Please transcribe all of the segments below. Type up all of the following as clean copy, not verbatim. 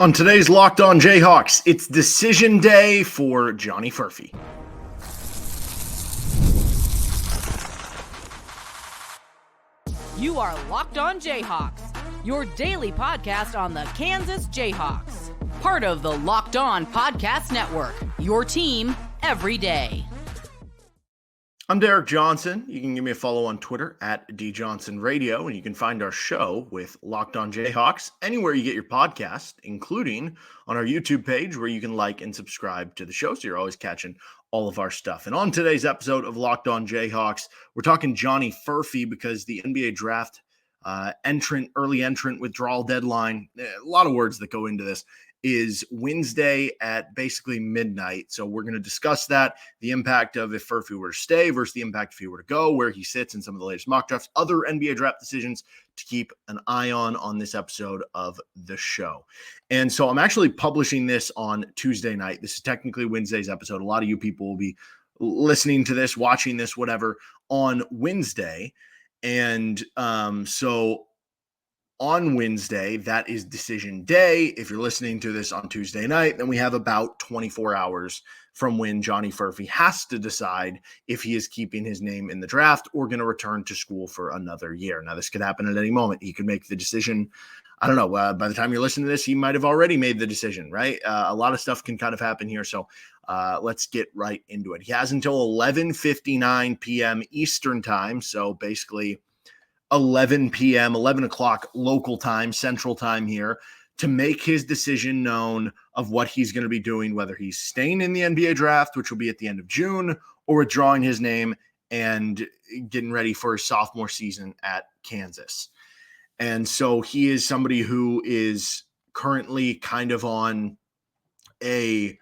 On today's Locked On Jayhawks, it's decision day for Johnny Furphy. You are Locked On Jayhawks, your daily podcast on the Kansas Jayhawks. Part of the Locked On Podcast Network, your team every day. I'm Derek Johnson. You can give me a follow on Twitter at DJohnsonRadio, and you can find our show with Locked On Jayhawks anywhere you get your podcast, including on our YouTube page where you can like and subscribe to the show so you're always catching all of our stuff. And on today's episode of Locked On Jayhawks, we're talking Johnny Furphy because the NBA draft early entrant, withdrawal deadline, a lot of words that go into this, is Wednesday at basically midnight. So we're going to discuss that, the impact of if Furphy were to stay versus the impact if he were to go, where he sits in some of the latest mock drafts, other NBA draft decisions to keep an eye on this episode of the show. And so I'm actually publishing this on Tuesday night. This is technically Wednesday's episode. A lot of you people will be listening to this, watching this, whatever, on Wednesday. And so on Wednesday, that is decision day. If you're listening to this on Tuesday night, then we have about 24 hours from when Johnny Furphy has to decide if he is keeping his name in the draft or going to return to school for another year. Now, this could happen at any moment. He could make the decision. I don't know. By the time you're listening to this, he might have already made the decision, right? A lot of stuff can kind of happen here. So let's get right into it. He has until 11:59 p.m. Eastern time. So basically 11 p.m., 11 o'clock local time, central time here, to make his decision known of what he's going to be doing, whether he's staying in the NBA draft, which will be at the end of June, or withdrawing his name and getting ready for his sophomore season at Kansas. And so he is somebody who is currently kind of on a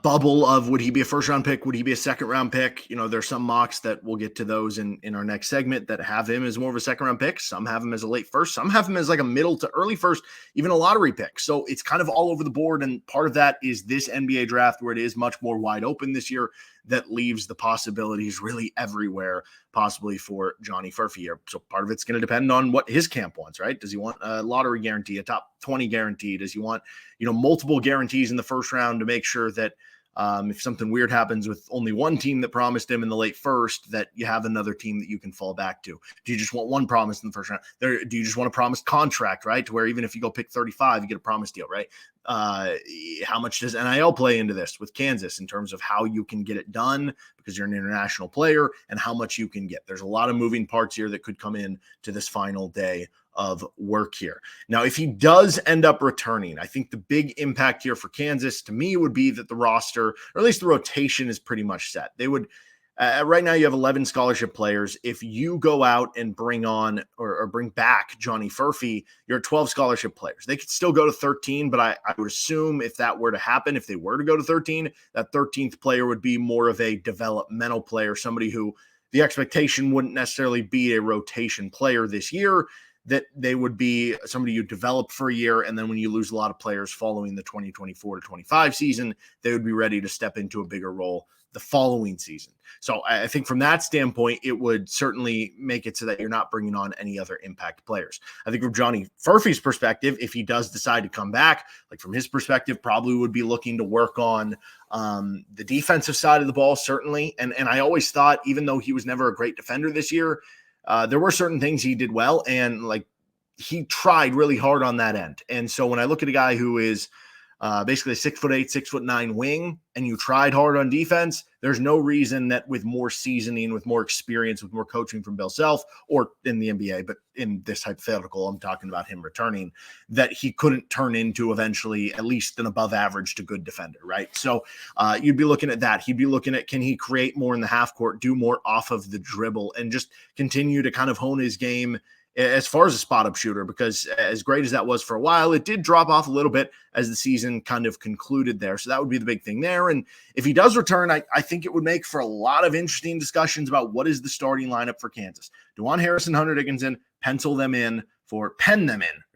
bubble of, would he be a first round pick? Would he be a second round pick? You know, there's some mocks that we'll get to those in our next segment that have him as more of a second round pick. Some have him as a late first. Some have him as like a middle to early first, even a lottery pick. So it's kind of all over the board. And part of that is this NBA draft where it is much more wide open this year that leaves the possibilities really everywhere, possibly for Johnny Furphy here. So part of it's going to depend on what his camp wants, right? Does he want a lottery guarantee, a top 20 guarantee? Does he want, multiple guarantees in the first round to make sure that if something weird happens with only one team that promised him in the late first, that you have another team that you can fall back to? Do you just want one promise in the first round? Do you just want a promised contract, right? To where even if you go pick 35, you get a promise deal, right? How much does NIL play into this with Kansas in terms of how you can get it done because you're an international player and how much you can get? There's a lot of moving parts here that could come in to this final day of work here. Now, if he does end up returning, I think the big impact here for Kansas to me would be that the roster, or at least the rotation, is pretty much set. They would right now you have 11 scholarship players. If you go out and bring on or bring back Johnny Furphy, you're 12 scholarship players. They could still go to 13, but I would assume if that were to happen, if they were to go to 13, that 13th player would be more of a developmental player, somebody who the expectation wouldn't necessarily be a rotation player this year, that they would be somebody you develop for a year. And then when you lose a lot of players following the 2024 to 25 season, they would be ready to step into a bigger role the following season. So I think from that standpoint, it would certainly make it so that you're not bringing on any other impact players. I think from Johnny Furphy's perspective, if he does decide to come back, like from his perspective, probably would be looking to work on the defensive side of the ball, certainly. And I always thought, even though he was never a great defender this year, there were certain things he did well, and like he tried really hard on that end. And so when I look at a guy who is basically a 6'8", 6'9" wing, and you tried hard on defense, there's no reason that with more seasoning, with more experience, with more coaching from Bill Self, or in the NBA, but in this hypothetical, I'm talking about him returning, that he couldn't turn into eventually at least an above average to good defender, right? So you'd be looking at that. He'd be looking at, can he create more in the half court, do more off of the dribble, and just continue to kind of hone his game as far as a spot-up shooter, because as great as that was for a while, it did drop off a little bit as the season kind of concluded there. So that would be the big thing there. And if he does return, I think it would make for a lot of interesting discussions about what is the starting lineup for Kansas. DeJuan Harrison, Hunter Dickinson, pen them in,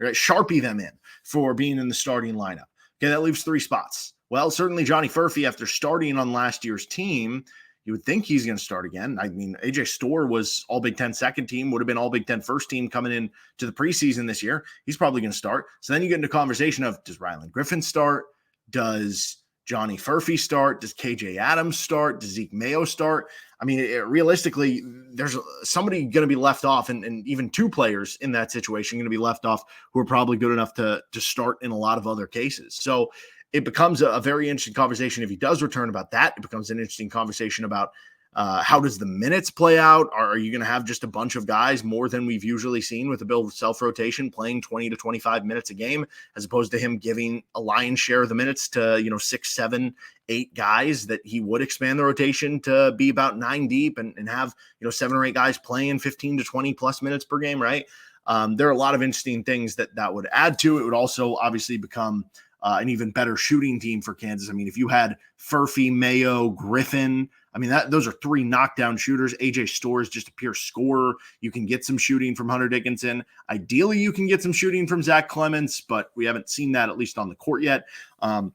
right? Sharpie them in for being in the starting lineup. Okay, that leaves 3 spots. Well, certainly Johnny Furphy, after starting on last year's team, You would think he's going to start again. I mean, AJ Storr was all Big Ten second team, would have been all Big Ten first team coming in to the preseason this year. He's probably going to start. So then you get into conversation of, does Ryland Griffin start? Does Johnny Furphy start? Does KJ Adams start? Does Zeke Mayo start? I mean, realistically, there's somebody going to be left off, and even two players in that situation going to be left off who are probably good enough to start in a lot of other cases. So it becomes a very interesting conversation if he does return about that. It becomes an interesting conversation about how does the minutes play out? Are you going to have just a bunch of guys more than we've usually seen with the build self-rotation playing 20 to 25 minutes a game, as opposed to him giving a lion's share of the minutes to, 6, 7, 8 guys that he would expand the rotation to be about 9 deep and have, 7 or 8 guys playing 15 to 20 plus minutes per game, right? There are a lot of interesting things that would add to it. It would also obviously become an even better shooting team for Kansas. I mean, if you had Furphy, Mayo, Griffin, I mean, those are 3 knockdown shooters. AJ Storr is just a pure scorer. You can get some shooting from Hunter Dickinson. Ideally, you can get some shooting from Zach Clements, but we haven't seen that, at least on the court yet. It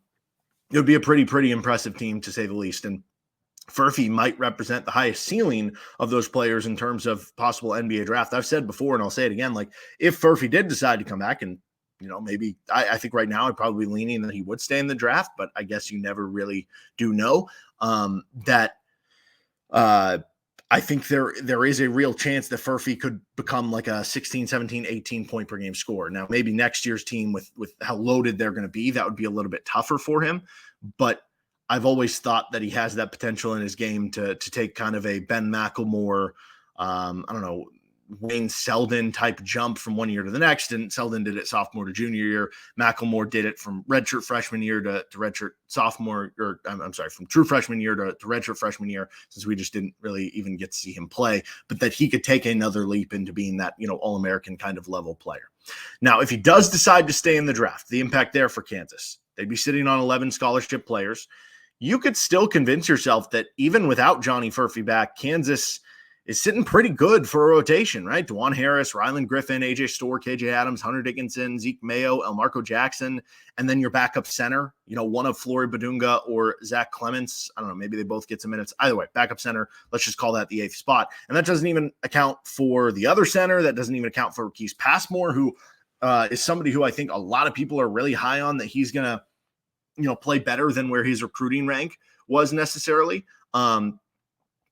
would be a pretty impressive team, to say the least. And Furphy might represent the highest ceiling of those players in terms of possible NBA draft. I've said before, and I'll say it again, like, if Furphy did decide to come back, and maybe I think right now I'd probably be leaning that he would stay in the draft, but I guess you never really do know. I think there is a real chance that Furphy could become like a 16, 17, 18 point per game scorer. Now, maybe next year's team with how loaded they're going to be, that would be a little bit tougher for him. But I've always thought that he has that potential in his game to take kind of a Ben McLemore, Wayne Selden type jump from one year to the next. And Selden did it sophomore to junior year. McLemore did it from redshirt freshman year to redshirt sophomore, or from true freshman year to redshirt freshman year, since we just didn't really even get to see him play, but that he could take another leap into being that, All-American kind of level player. Now, if he does decide to stay in the draft, the impact there for Kansas, they'd be sitting on 11 scholarship players. You could still convince yourself that even without Johnny Furphy back, Kansas is sitting pretty good for a rotation, right? DeJuan Harris, Ryland Griffin, AJ Storr, KJ Adams, Hunter Dickinson, Zeke Mayo, Elmarko Jackson, and then your backup center, one of Flory Badunga or Zach Clements. I don't know, maybe they both get some minutes. Either way, backup center, let's just call that the 8th spot. And that doesn't even account for the other center. That doesn't even account for Keith Passmore, who is somebody who I think a lot of people are really high on, that he's going to, play better than where his recruiting rank was necessarily.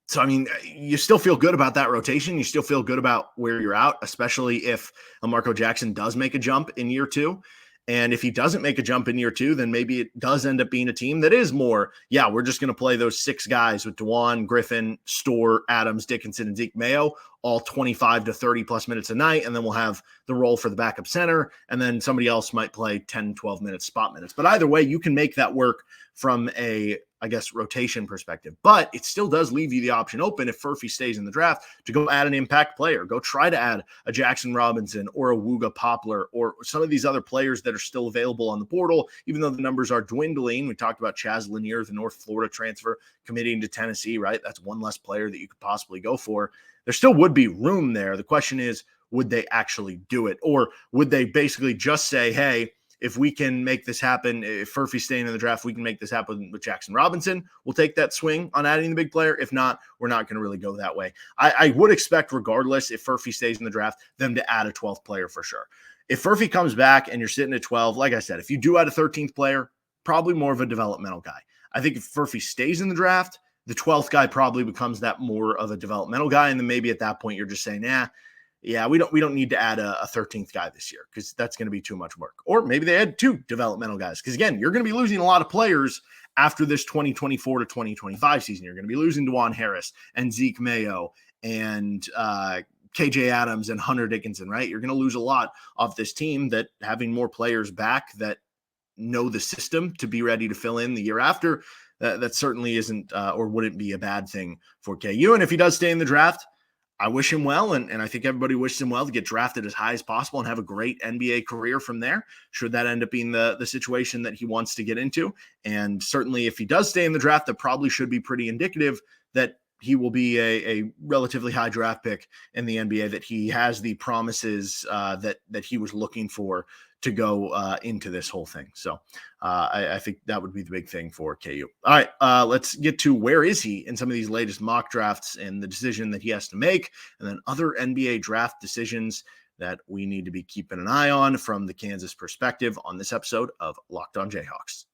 So, I mean, you still feel good about that rotation. You still feel good about where you're out, especially if Elmarko Jackson does make a jump in year 2. And if he doesn't make a jump in year 2, then maybe it does end up being a team that is more, we're just going to play those 6 guys with DeJuan, Griffin, Storr, Adams, Dickinson, and Zeke Mayo, all 25 to 30 plus minutes a night. And then we'll have the role for the backup center. And then somebody else might play 10, 12 minutes, spot minutes. But either way, you can make that work from a rotation perspective. But it still does leave you the option open, if Furphy stays in the draft, to go add an impact player. Go try to add a Jaxson Robinson or a Wooga Poplar or some of these other players that are still available on the portal, even though the numbers are dwindling. We talked about Chaz Lanier, the North Florida transfer, committing to Tennessee, right? That's one less player that you could possibly go for. There still would be room there. The question is, would they actually do it? Or would they basically just say, hey, if we can make this happen, if Furphy's staying in the draft, we can make this happen with Jaxson Robinson, we'll take that swing on adding the big player. If not, we're not going to really go that way. I would expect, regardless, if Furphy stays in the draft, them to add a 12th player for sure. If Furphy comes back and you're sitting at 12, like I said, if you do add a 13th player, probably more of a developmental guy. I think if Furphy stays in the draft, the 12th guy probably becomes that more of a developmental guy. And then maybe at that point, you're just saying, we don't need to add a 13th guy this year, because that's going to be too much work. Or maybe they add 2 developmental guys, because again, you're going to be losing a lot of players after this 2024 to 2025 season. You're going to be losing DeJuan Harris and Zeke Mayo and KJ Adams and Hunter Dickinson, right? You're going to lose a lot of this team, that having more players back that know the system to be ready to fill in the year after, that certainly isn't or wouldn't be a bad thing for KU. And if he does stay in the draft, I wish him well, and I think everybody wishes him well to get drafted as high as possible and have a great NBA career from there, should that end up being the situation that he wants to get into. And certainly if he does stay in the draft, that probably should be pretty indicative that he will be a relatively high draft pick in the NBA, that he has the promises that he was looking for to go into this whole thing. So I think that would be the big thing for KU. All right, let's get to where is he in some of these latest mock drafts and the decision that he has to make, and then other NBA draft decisions that we need to be keeping an eye on from the Kansas perspective on this episode of Locked On Jayhawks.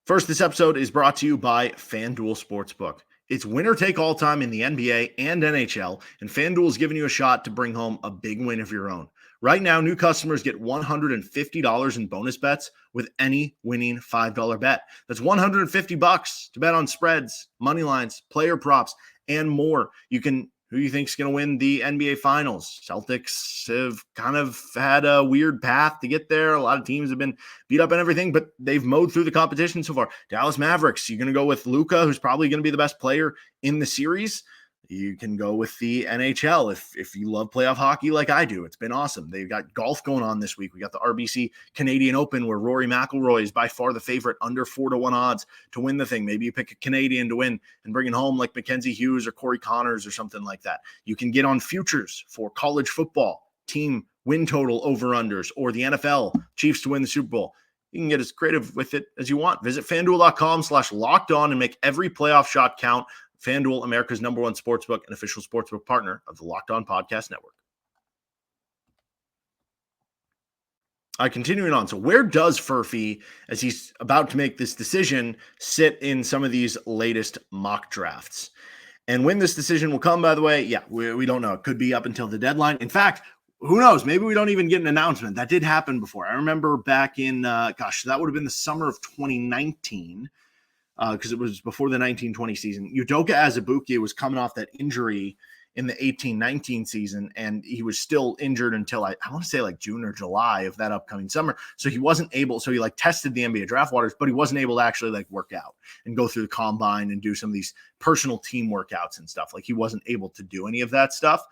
First, this episode is brought to you by FanDuel Sportsbook. It's winner take all time in the NBA and NHL, and FanDuel is giving you a shot to bring home a big win of your own. Right now, new customers get $150 in bonus bets with any winning $5 bet. That's $150 to bet on spreads, money lines, player props, and more. Who you think is going to win the NBA Finals? Celtics have kind of had a weird path to get there. A lot of teams have been beat up and everything, but they've mowed through the competition so far. Dallas Mavericks, you're going to go with Luka, who's probably going to be the best player in the series. You can go with the NHL if you love playoff hockey like I do. It's been awesome. They've got golf going on this week. We got the RBC Canadian Open where Rory McIlroy is by far the favorite, under 4-1 odds to win the thing. Maybe you pick a Canadian to win and bring it home like Mackenzie Hughes or Corey Connors or something like that. You can get on futures for college football, team win total over-unders, or the NFL, Chiefs to win the Super Bowl. You can get as creative with it as you want. Visit FanDuel.com/lockedon and make every playoff shot count. FanDuel, America's number one sportsbook and official sportsbook partner of the Locked On Podcast Network. Continuing on. So where does Furphy, as he's about to make this decision, sit in some of these latest mock drafts? And when this decision will come, by the way, we don't know. It could be up until the deadline. In fact, who knows? Maybe we don't even get an announcement. That did happen before. I remember back in, that would have been the summer of 2019. Because it was before the 1920 season. Udoka Azubuike was coming off that injury in the 18-19 season, and he was still injured until I want to say like June or July of that upcoming summer. So he wasn't able, so he like tested the NBA draft waters, but he wasn't able to actually like work out and go through the combine and do some of these personal team workouts and stuff. Like he wasn't able to do any of that stuff.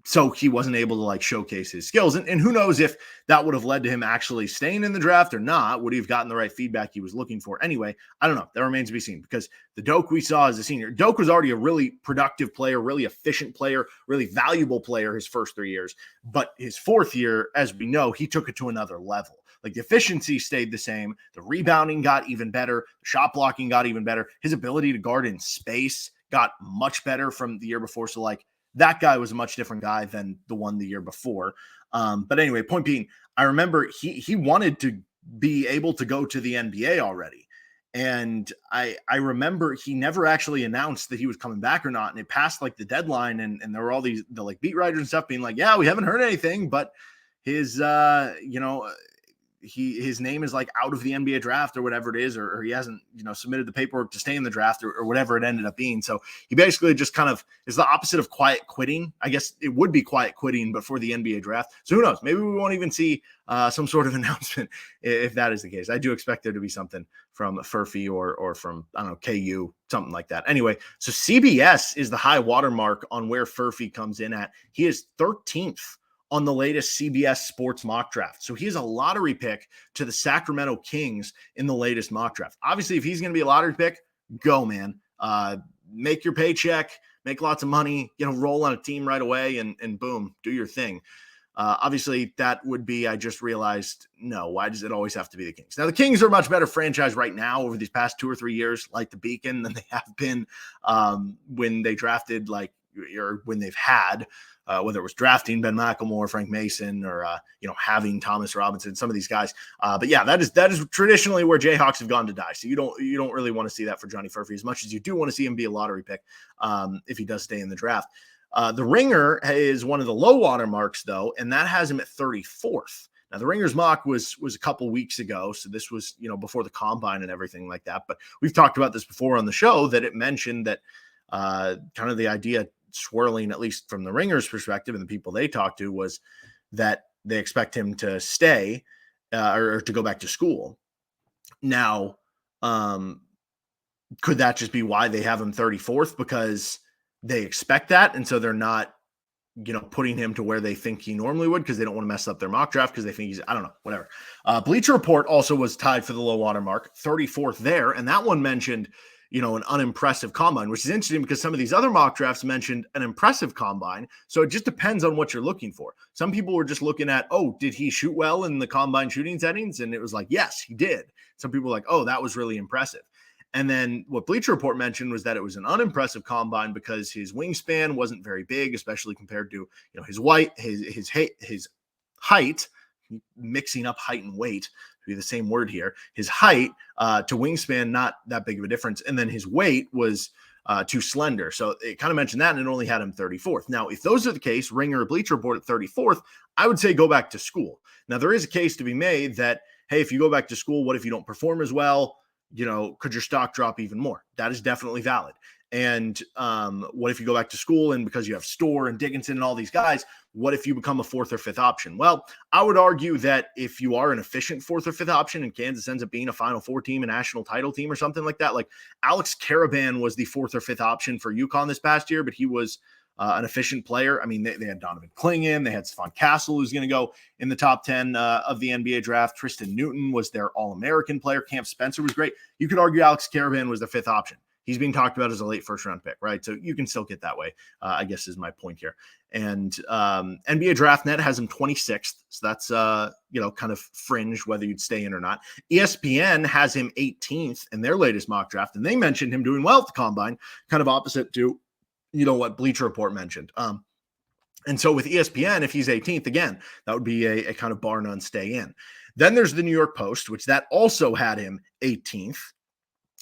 So he wasn't able to like showcase his skills. And who knows if that would have led to him actually staying in the draft or not. Would he have gotten the right feedback he was looking for? Anyway, I don't know. That remains to be seen, because the Doak we saw as a senior, Doak was already a really productive player, really efficient player, really valuable player his first 3 years. But his fourth year, as we know, he took it to another level. Like the efficiency stayed the same. The rebounding got even better. The shot blocking got even better. His ability to guard in space got much better from the year before. So like, that guy was a much different guy than the one the year before. But anyway, point being, I remember he wanted to be able to go to the NBA already. And I remember he never actually announced that he was coming back or not. And it passed like the deadline, and there were all the like beat writers and stuff being like, yeah, we haven't heard anything, but his, his name is like out of the NBA draft or whatever it is, or he hasn't, submitted the paperwork to stay in the draft or whatever it ended up being. So he basically just kind of is the opposite of quiet quitting. I guess it would be quiet quitting, but for the NBA draft. So who knows? Maybe we won't even see some sort of announcement if that is the case. I do expect there to be something from Furphy or from, I don't know, KU, something like that. Anyway, so CBS is the high watermark on where Furphy comes in at. He is 13th on the latest CBS Sports mock draft. So he is a lottery pick to the Sacramento Kings in the latest mock draft. Obviously, if he's going to be a lottery pick, go, man. Make your paycheck, make lots of money, roll on a team right away, and boom, do your thing. Obviously, that would be, I just realized, no, why does it always have to be the Kings? Now, the Kings are a much better franchise right now over these past 2 or 3 years, like the Beacon, than they have been when they drafted, or when they've had, whether it was drafting Ben McLemore, Frank Mason, or having Thomas Robinson, some of these guys. But yeah, that is traditionally where Jayhawks have gone to die. So you don't really want to see that for Johnny Furphy as much as you do want to see him be a lottery pick if he does stay in the draft. The Ringer is one of the low water marks though, and that has him at 34th. Now the Ringer's mock was a couple weeks ago, so this was before the combine and everything like that. But we've talked about this before on the show, that it mentioned that kind of the idea swirling, at least from the Ringer's perspective and the people they talked to, was that they expect him to stay or to go back to school. Now, could that just be why they have him 34th? Because they expect that, and so they're not, putting him to where they think he normally would, because they don't want to mess up their mock draft, because they think he's, I don't know, whatever. Bleacher Report also was tied for the low water mark, 34th there, and that one mentioned, an unimpressive combine, which is interesting because some of these other mock drafts mentioned an impressive combine. So it just depends on what you're looking for. Some people were just looking at, oh, did he shoot well in the combine shooting settings? And it was like, yes, he did. Some people were like, oh, that was really impressive. And then what Bleacher Report mentioned was that it was an unimpressive combine because his wingspan wasn't very big, especially compared to his height, mixing up height and weight to be the same word here. His height to wingspan, not that big of a difference. And then his weight was too slender. So it kind of mentioned that, and it only had him 34th. Now, if those are the case, Ringer or Bleacher Report at 34th, I would say go back to school. Now, there is a case to be made that, hey, if you go back to school, what if you don't perform as well? Could your stock drop even more? That is definitely valid. And what if you go back to school and because you have Storr and Dickinson and all these guys, what if you become a fourth or fifth option? Well, I would argue that if you are an efficient fourth or fifth option and Kansas ends up being a Final Four team, a national title team or something like that, like Alex Caravan was the fourth or fifth option for UConn this past year, but he was an efficient player. I mean, they had Donovan Clingan, they had Stephon Castle, who's going to go in the top 10 of the NBA draft. Tristan Newton was their All-American player. Camp Spencer was great. You could argue Alex Caravan was their fifth option. He's being talked about as a late first-round pick, right? So you can still get that way, I guess is my point here. And NBA DraftNet has him 26th. So that's, kind of fringe whether you'd stay in or not. ESPN has him 18th in their latest mock draft, and they mentioned him doing well at the combine, kind of opposite to what Bleacher Report mentioned. And so with ESPN, if he's 18th, again, that would be a kind of bar none stay in. Then there's the New York Post, which that also had him 18th.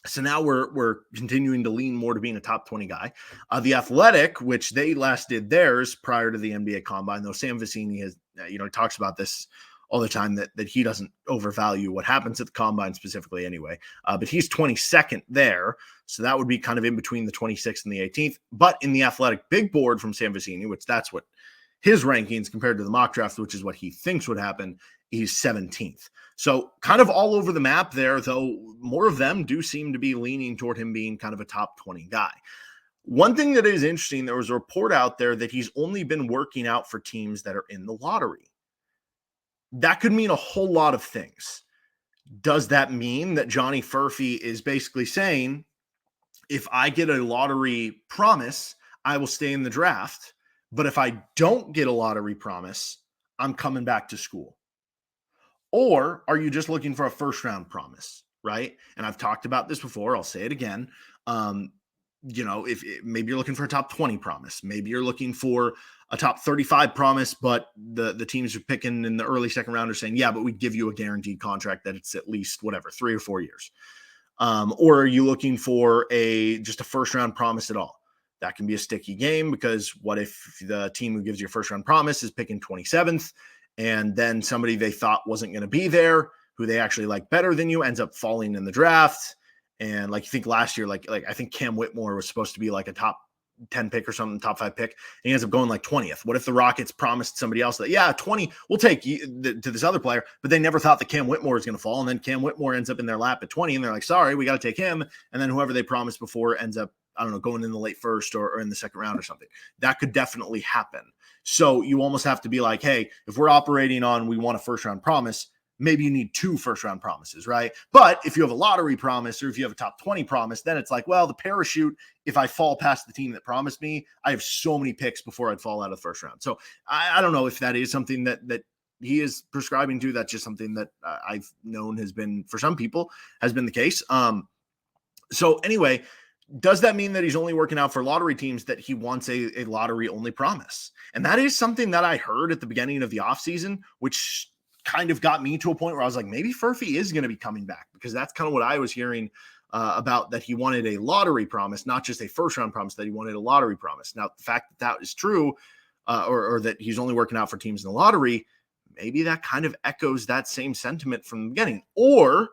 So now we're continuing to lean more to being a top 20 guy. The Athletic, which they last did theirs prior to the NBA Combine, though Sam Vecini has, he talks about this all the time that he doesn't overvalue what happens at the Combine specifically anyway. But he's 22nd there. So that would be kind of in between the 26th and the 18th. But in the Athletic big board from Sam Vecini, which that's what his rankings compared to the mock draft, which is what he thinks would happen, he's 17th. So kind of all over the map there, though more of them do seem to be leaning toward him being kind of a top 20 guy. One thing that is interesting, there was a report out there that he's only been working out for teams that are in the lottery. That could mean a whole lot of things. Does that mean that Johnny Furphy is basically saying, if I get a lottery promise, I will stay in the draft, but if I don't get a lottery promise, I'm coming back to school? Or are you just looking for a first round promise, right? And I've talked about this before. I'll say it again. If maybe you're looking for a top 20 promise, maybe you're looking for a top 35 promise, but the teams are picking in the early second round are saying, yeah, but we'd give you a guaranteed contract that it's at least 3 or 4 years. Or are you looking for just a first round promise at all? That can be a sticky game because what if the team who gives you a first round promise is picking 27th? And then somebody they thought wasn't going to be there, who they actually like better than you, ends up falling in the draft. And like you think last year, like I think Cam Whitmore was supposed to be like a top 10 pick or something, top 5 pick. And he ends up going like 20th. What if the Rockets promised somebody else that, 20, we'll take to this other player, but they never thought that Cam Whitmore was going to fall. And then Cam Whitmore ends up in their lap at 20 and they're like, sorry, we got to take him. And then whoever they promised before ends up, I don't know, going in the late first or in the second round or something. That could definitely happen. So you almost have to be like, hey, if we're operating on, we want a first round promise, maybe you need 2 first round promises, right? But if you have a lottery promise or if you have a top 20 promise, then it's like, well, the parachute, if I fall past the team that promised me, I have so many picks before I'd fall out of the first round. So I don't know if that is something that he is prescribing to. That's just something that I've known has been, for some people, has been the case. So anyway, does that mean that he's only working out for lottery teams, that he wants a lottery only promise? And that is something that I heard at the beginning of the offseason, which kind of got me to a point where I was like, maybe Furphy is going to be coming back, because that's kind of what I was hearing about, that he wanted a lottery promise, not just a first round promise, that he wanted a lottery promise. Now, the fact that is true, or that he's only working out for teams in the lottery, maybe that kind of echoes that same sentiment from the beginning. Or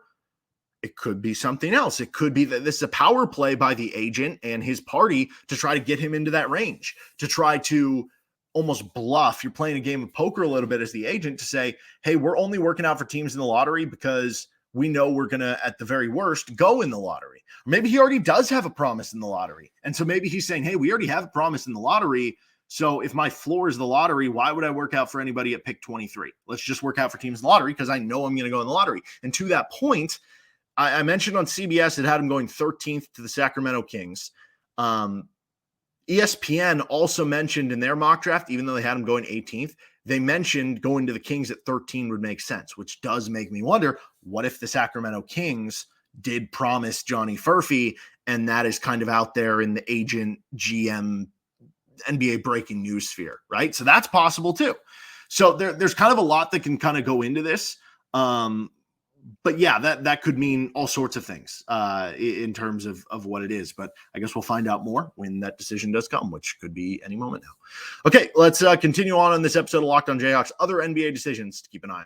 it could be something else. It could be that this is a power play by the agent and his party to try to get him into that range, to try to almost bluff. You're playing a game of poker a little bit as the agent to say, hey, we're only working out for teams in the lottery because we know we're going to, at the very worst, go in the lottery. Or maybe he already does have a promise in the lottery. And so maybe he's saying, hey, we already have a promise in the lottery. So if my floor is the lottery, why would I work out for anybody at pick 23? Let's just work out for teams in the lottery because I know I'm going to go in the lottery. And to that point, I mentioned on CBS it had him going 13th to the Sacramento Kings. ESPN also mentioned in their mock draft, even though they had him going 18th, they mentioned going to the Kings at 13 would make sense, which does make me wonder, what if the Sacramento Kings did promise Johnny Furphy, and that is kind of out there in the agent, GM, NBA breaking news sphere, right? So that's possible too. So there's kind of a lot that can kind of go into this. But yeah, that could mean all sorts of things in terms of what it is. But I guess we'll find out more when that decision does come, which could be any moment now. Okay, let's continue on this episode of Locked on Jayhawks. Other NBA decisions to keep an eye on.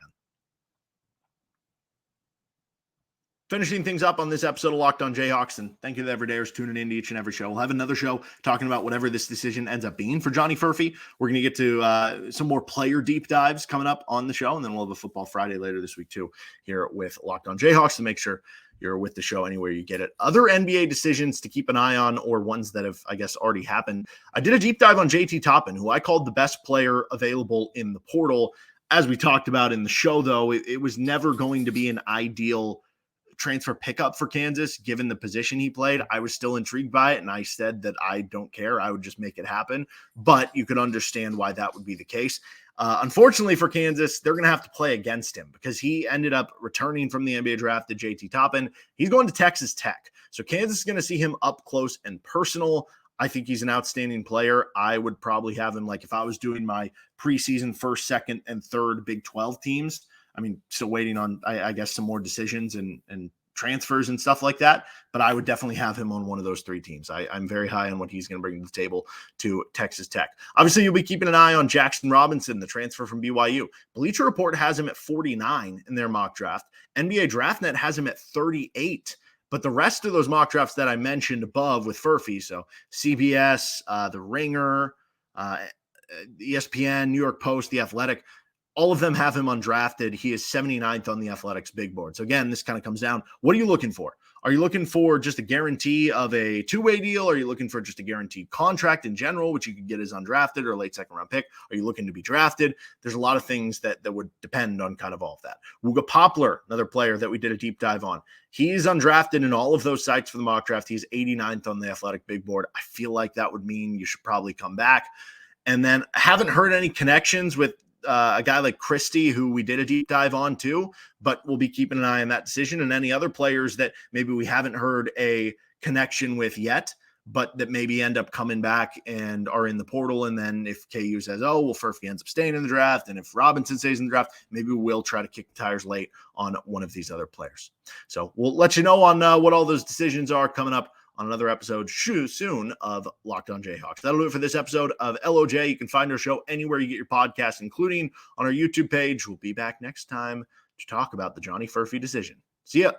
Finishing things up on this episode of Locked on Jayhawks, and thank you to the everydayers tuning in to each and every show. We'll have another show talking about whatever this decision ends up being for Johnny Furphy. We're going to get to some more player deep dives coming up on the show, and then we'll have a Football Friday later this week too here with Locked on Jayhawks to make sure you're with the show anywhere you get it. Other NBA decisions to keep an eye on, or ones that have, I guess, already happened. I did a deep dive on JT Toppin, who I called the best player available in the portal. As we talked about in the show, though, it was never going to be an ideal transfer pickup for Kansas, given the position he played. I was still intrigued by it, and I said that I don't care. I would just make it happen. But you could understand why that would be the case. Unfortunately for Kansas, they're going to have to play against him because he ended up returning from the NBA draft to JT Toppin. He's going to Texas Tech. So Kansas is going to see him up close and personal. I think he's an outstanding player. I would probably have him, like if I was doing my preseason first, second, and third Big 12 teams. I mean, still waiting on, I guess, some more decisions and transfers and stuff like that. But I would definitely have him on one of those three teams. I'm very high on what he's going to bring to the table to Texas Tech. Obviously, you'll be keeping an eye on Jaxson Robinson, the transfer from BYU. Bleacher Report has him at 49 in their mock draft. NBA DraftNet has him at 38. But the rest of those mock drafts that I mentioned above with Furphy, so CBS, The Ringer, ESPN, New York Post, The Athletic, all of them have him undrafted. He is 79th on the Athletics big board. So again, this kind of comes down. What are you looking for? Are you looking for just a guarantee of a two-way deal? Are you looking for just a guaranteed contract in general, which you could get as undrafted or a late second-round pick? Are you looking to be drafted? There's a lot of things that would depend on kind of all of that. Wooga Poplar, another player that we did a deep dive on. He's undrafted in all of those sites for the mock draft. He's 89th on the Athletic big board. I feel like that would mean you should probably come back. And then I haven't heard any connections with a guy like Christie, who we did a deep dive on too, but we'll be keeping an eye on that decision, and any other players that maybe we haven't heard a connection with yet, but that maybe end up coming back and are in the portal. And then if KU says, oh, well, Furphy ends up staying in the draft, and if Robinson stays in the draft, maybe we'll try to kick the tires late on one of these other players. So we'll let you know on what all those decisions are coming up on another episode soon of Locked on Jayhawks. That'll do it for this episode of LOJ. You can find our show anywhere you get your podcast, including on our YouTube page. We'll be back next time to talk about the Johnny Furphy decision. See ya.